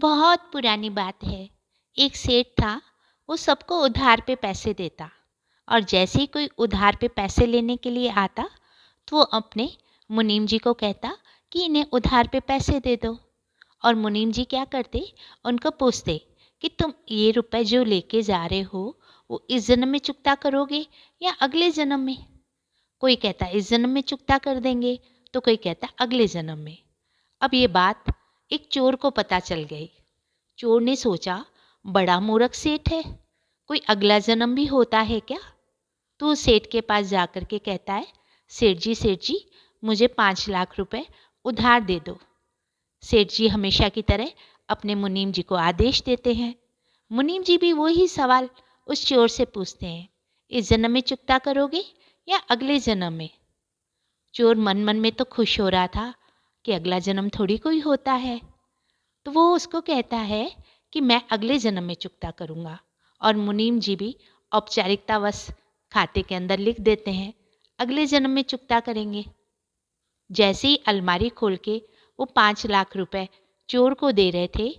बहुत पुरानी बात है। एक सेठ था, वो सबको उधार पे पैसे देता और जैसे ही कोई उधार पे पैसे लेने के लिए आता तो वो अपने मुनीम जी को कहता कि इन्हें उधार पे पैसे दे दो। और मुनीम जी क्या करते, उनको पूछते कि तुम ये रुपए जो लेके जा रहे हो वो इस जन्म में चुकता करोगे या अगले जन्म में। कोई कहता इस जन्म में चुकता कर देंगे तो कोई कहता अगले जन्म में। अब ये बात एक चोर को पता चल गई। चोर ने सोचा, बड़ा मूर्ख सेठ है, कोई अगला जन्म भी होता है क्या। तो उस सेठ के पास जाकर के कहता है, सेठ जी मुझे 5 लाख रुपए उधार दे दो। सेठ जी हमेशा की तरह अपने मुनीम जी को आदेश देते हैं। मुनीम जी भी वही सवाल उस चोर से पूछते हैं, इस जन्म में चुकता करोगे या अगले जन्म में। चोर मन मन में तो खुश हो रहा था कि अगला जन्म थोड़ी कोई होता है, तो वो उसको कहता है कि मैं अगले जन्म में चुकता करूँगा। और मुनीम जी भी औपचारिकतावश खाते के अंदर लिख देते हैं, अगले जन्म में चुकता करेंगे। जैसे ही अलमारी खोल के वो 5 लाख रुपए चोर को दे रहे थे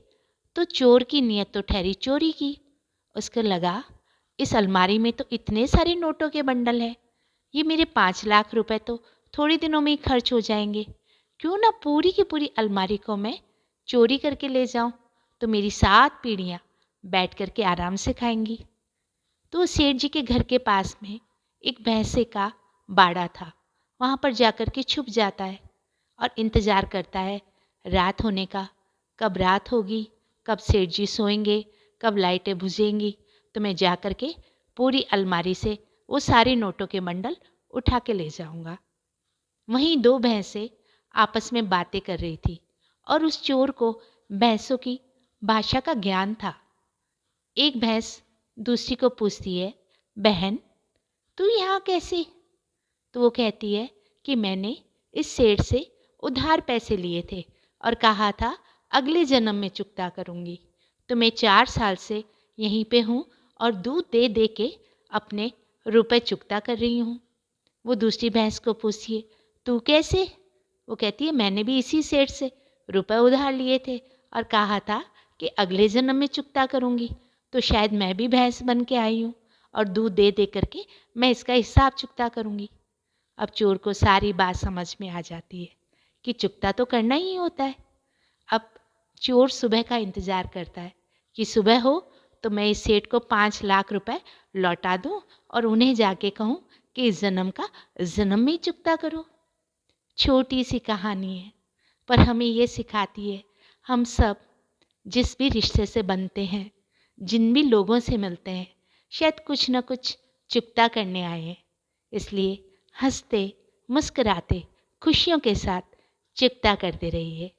तो चोर की नीयत तो ठहरी चोरी की। उसको लगा, इस अलमारी में तो इतने सारे नोटों के बंडल हैं, ये मेरे 5 लाख रुपए तो थोड़े दिनों में ही खर्च हो जाएंगे। क्यों ना पूरी की पूरी अलमारी को मैं चोरी करके ले जाऊं, तो मेरी 7 पीढ़ियां बैठ करके आराम से खाएंगी। तो सेठ जी के घर के पास में एक भैंसे का बाड़ा था। वहाँ पर जाकर के छुप जाता है और इंतज़ार करता है रात होने का। कब रात होगी, कब सेठ जी सोएंगे, कब लाइटें बुझेंगी, तो मैं जा कर के पूरी अलमारी से वो सारे नोटों के बंडल उठा के ले जाऊंगा। वहीं 2 भैंसें आपस में बातें कर रही थी और उस चोर को भैंसों की भाषा का ज्ञान था। एक भैंस दूसरी को पूछती है, बहन तू यहाँ कैसे। तो वो कहती है कि मैंने इस सेठ से उधार पैसे लिए थे और कहा था अगले जन्म में चुकता करूँगी, तो मैं 4 साल से यहीं पे हूँ और दूध दे दे के अपने रुपए चुकता कर रही हूँ। वो दूसरी भैंस को पूछती है, तू कैसे। वो कहती है, मैंने भी इसी सेठ से रुपए उधार लिए थे और कहा था कि अगले जन्म में चुकता करूँगी, तो शायद मैं भी भैंस बन के आई हूँ और दूध दे दे करके मैं इसका हिसाब चुकता करूँगी। अब चोर को सारी बात समझ में आ जाती है कि चुकता तो करना ही होता है। अब चोर सुबह का इंतज़ार करता है कि सुबह हो तो मैं इस सेठ को 5 लाख रुपए लौटा दूं और उन्हें जाके कहूं कि इस जन्म का जन्म में ही चुकता करो। छोटी सी कहानी है, पर हमें ये सिखाती है, हम सब जिस भी रिश्ते से बनते हैं, जिन भी लोगों से मिलते हैं, शायद कुछ न कुछ चुकता करने आए हैं। इसलिए हंसते मुस्कुराते खुशियों के साथ चुकता करते रहिए।